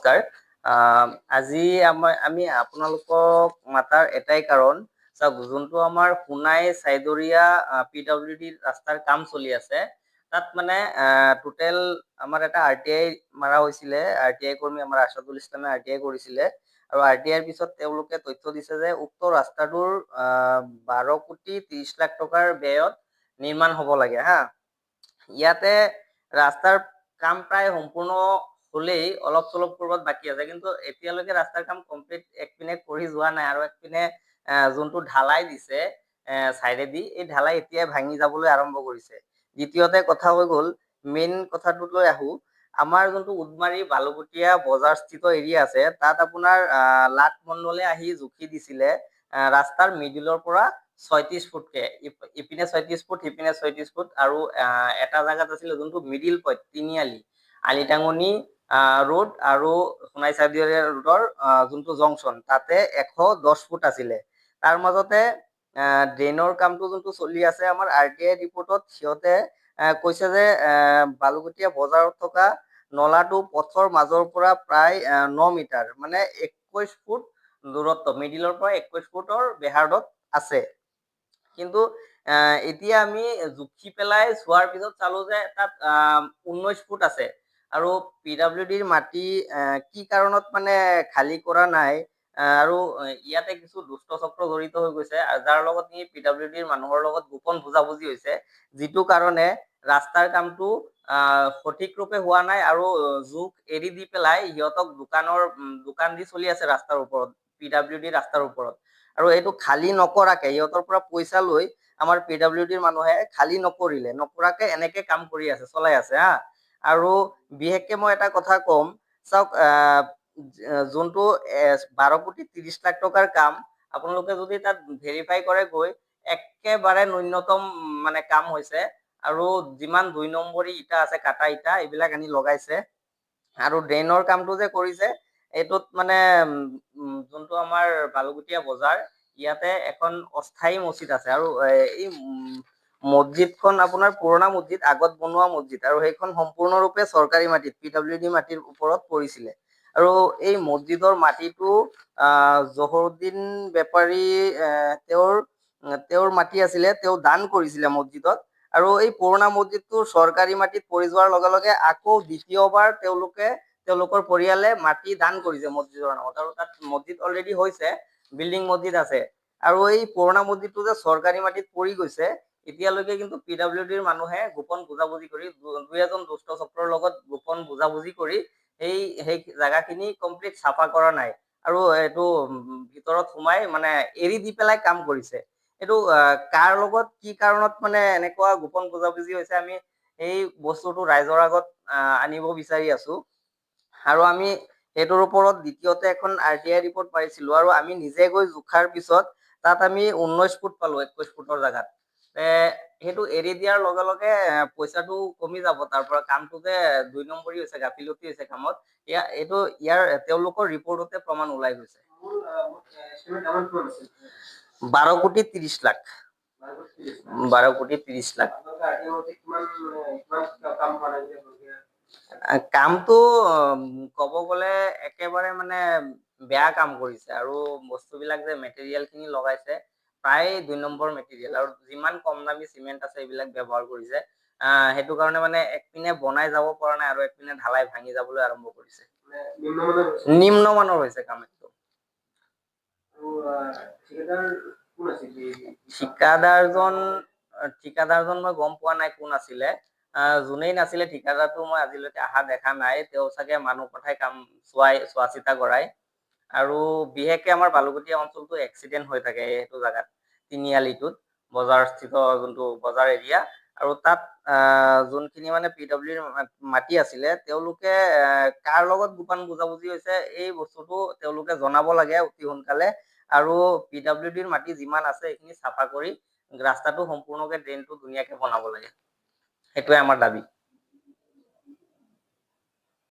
নমস্কাৰ। আজি আমি আপোনালোকক মাতাৰ এটাই কাৰণ, চাওক যোনটো আমাৰ সোণাই চাইদৰীয়া PWD ৰাস্তাৰ কাম চলি আছে, তাত মানে টোটেল আমাৰ এটা RTI মাৰা হৈছিলে। RTI কৰ্মী আমাৰ আছাদুল ইছলামে RTI কৰিছিলে আৰু RTIৰ পিছত তেওঁলোকে তথ্য দিছে যে উক্ত ৰাস্তাটোৰ 12,30,00,000 টকাৰ ব্যয়ত নিৰ্মাণ হ'ব লাগে হা। ইয়াতে ৰাস্তাৰ কাম প্ৰায় সম্পূৰ্ণ হলেই অলপ চলপ কৰবাত বাকী আছে, কিন্তু এতিয়ালৈকে ৰাস্তাৰ কাম কমপ্লিট একপিনে কৰি যোৱা নাই আৰু একপিনে যোনটো ঢালাই দিছে চাইডেদি, এই ঢালাই এতিয়া ভাঙি যাবলৈ আৰম্ভ কৰিছে। দ্বিতীয়তে কথা হৈ গ'ল, মেইন কথাটোলৈ আহো, আমাৰ যোনটো উদমাৰী বালুকুটীয়া বজাৰ স্থিত এৰিয়া আছে, তাত আপোনাৰ লাট মণ্ডলে আহি জুখি দিছিলে ৰাস্তাৰ মিডিলৰ পৰা 36 ফুটকে, ইপিনে 36 ফুট সিপিনে 36 ফুট, আৰু এটা জাগাত আছিলে যোনটো মিডিল পইণ্ট তিনিআলি আলিটাঙনি ৰোড আৰু সোণাই চাইদৰীয়া ৰোডৰ যোনটো জংচন, তাতে 110 ফুট আছিলে। তাৰ মাজতে ড্ৰেইনৰ কামটো যোনটো চলি আছে, আমাৰ RTI ৰিপৰ্টত সিহঁতে কৈছে যে বালুকুটীয়া বজাৰত থকা নলাটো পথৰ মাজৰ পৰা প্ৰায় 9 মিটাৰ, মানে 21 ফুট দূৰত্ব, মিডিলৰ পৰা 21 ফুটৰ বেহাৰ্ডত আছে। কিন্তু এতিয়া আমি জুখি পেলাই চোৱাৰ পিছত চালো যে তাত 19 ফুট আছে। আৰু PWDৰ মাটি কি কাৰণত মানে খালী কৰা নাই, আৰু ইয়াতে কিছু দুষ্ট চক্ৰ জড়িত হৈ গৈছে, যাৰ লগত নি PWDৰ মানুহৰ লগত গোপন বুজাবুজি হৈছে, যিটো কাৰণে ৰাস্তাৰ কামটো সঠিক ৰূপে হোৱা নাই আৰু জোখ এৰি দি পেলাই সিহঁতক দোকান দি চলি আছে ৰাস্তাৰ ওপৰত, PWD ৰাস্তাৰ ওপৰত। আৰু এইটো খালী নকৰাকে সিহঁতৰ পৰা পইচা লৈ আমাৰ PWDৰ মানুহে খালী নকৰাকে এনেকে কাম কৰি আছে, চলাই আছে হা। আৰু বিশেষকে মই এটা কথা কম, চাওক যোনটো 12,30,00,000 টকাৰ কাম, আপোনালোকে যদি তাত ভেৰিফাই কৰে গৈ, একেবাৰে ন্যূনতম মানে কাম হৈছে, আৰু যিমান 2 নম্বৰী ইটা আছে, কাটা ইটা, এইবিলাক আনি লগাইছে। আৰু ড্ৰেইনৰ কামটো যে কৰিছে, এইটোত মানে যোনটো আমাৰ বালুকুটীয়া বজাৰ, ইয়াতে এখন অস্থায়ী মছজিদ আছে, আৰু এই মছজিদখন আপোনাৰ পুৰণা মছজিদ, আগত বনোৱা মছজিদ, আৰু সেইখন সম্পূৰ্ণৰূপে চৰকাৰী মাটিত PWD মাটিৰ ওপৰত পৰিছিলে। আৰু এই মছজিদৰ মাটিটো জহৰুদ্দিন বেপাৰী তেওঁৰ মাটি আছিলে, তেওঁ দান কৰিছিলে মছজিদত। আৰু এই পুৰণা মছজিদটো চৰকাৰী মাটিত পৰি যোৱাৰ লগে লগে আকৌ দ্বিতীয়বাৰ তেওঁলোকৰ পৰিয়ালে মাটি দান কৰিছে মছজিদৰ নামত, আৰু তাত মছজিদ অলৰেডি হৈছে, বিল্ডিং মছজিদ আছে। আৰু এই পুৰণা মছজিদটো যে চৰকাৰী মাটিত পৰি গৈছে, এতিয়ালৈকে কিন্তু PWDৰ মানুহে গোপন বুজাবুজি কৰি, দুই এজন দুষ্ট চক্ৰৰ লগত গোপন বুজাবুজি কৰি সেই জাগাখিনি কমপ্লিট চাফা কৰা নাই, আৰু এইটো ভিতৰত সোমাই মানে এৰি দি পেলাই কাম কৰিছে। এইটো কাৰ লগত কি কাৰণত মানে এনেকুৱা গোপন বুজাবুজি হৈছে, আমি এই বস্তুটো ৰাইজৰ আগত আনিব বিচাৰি আছো। আৰু আমি সেইটোৰ ওপৰত দ্বিতীয়তে এখন RTI ৰিপৰ্ট পাইছিলো, আৰু আমি নিজে গৈ জোখাৰ পিছত তাত আমি 19 ফুট পালো 21 ফুটৰ জাগাত। সেইটো এৰি দিয়াৰ লগে লগে পইচাটো কমি যাব, তাৰ পৰা কামটো যে 2 নম্বৰী হৈছে, গাফিলতি হৈছে কামত, তেওঁলোকৰ ৰিপৰ্টতে প্ৰমাণ ওলাই গৈছে। 12,30,00,000। 12,30,00,000। কামটো কব গলে একেবাৰে মানে বেয়া কাম কৰিছে, আৰু বস্তুবিলাক যে মেটেৰিয়েল খিনি লগাইছে প্ৰায় 2 নম্বৰ মেটেৰিয়েল, আৰু যিমান কম দামী চিমেণ্ট আছে এইবিলাক ব্যৱহাৰ কৰিছে। সেইটো কাৰণে মানে একপিনে বনাই যাব পৰা নাই, আৰু একপিনে ঢালাই ভাঙি যাবলৈ আৰম্ভ কৰিছে। নিম্নমানৰ হৈছে কাম একদম। ঠিকাদাৰজন মই গম পোৱা নাই কোন আছিলে, যোনেই নাছিলে ঠিকাদাৰটো মই আজিলৈকে অহা দেখা নাই, তেওঁ চাগে মানুহ পঠাই কাম চোৱা চিতা কৰাই। আৰু বিশেষকে আমাৰ বালুকুটীয়া অঞ্চলটো এক্সিডেন্ট হৈ থাকে এইটো জাগাত, তিনিআলিটোত, বজাৰ স্থিত যোনটো বজাৰ এৰিয়া, আৰু তাত যোনখিনি মানে PWDৰ মাটি আছিলে, তেওঁলোকে কাৰ লগত গোপন বুজাবুজি হৈছে এই বস্তুটো তেওঁলোকে জনাব লাগে অতি সোনকালে। আৰু PWDৰ মাটি যিমান আছে এইখিনি চাফা কৰি ৰাস্তাটো সম্পূৰ্ণকে ড্ৰেইনটো ধুনীয়াকে বনাব লাগে, সেইটোৱে আমাৰ দাবী।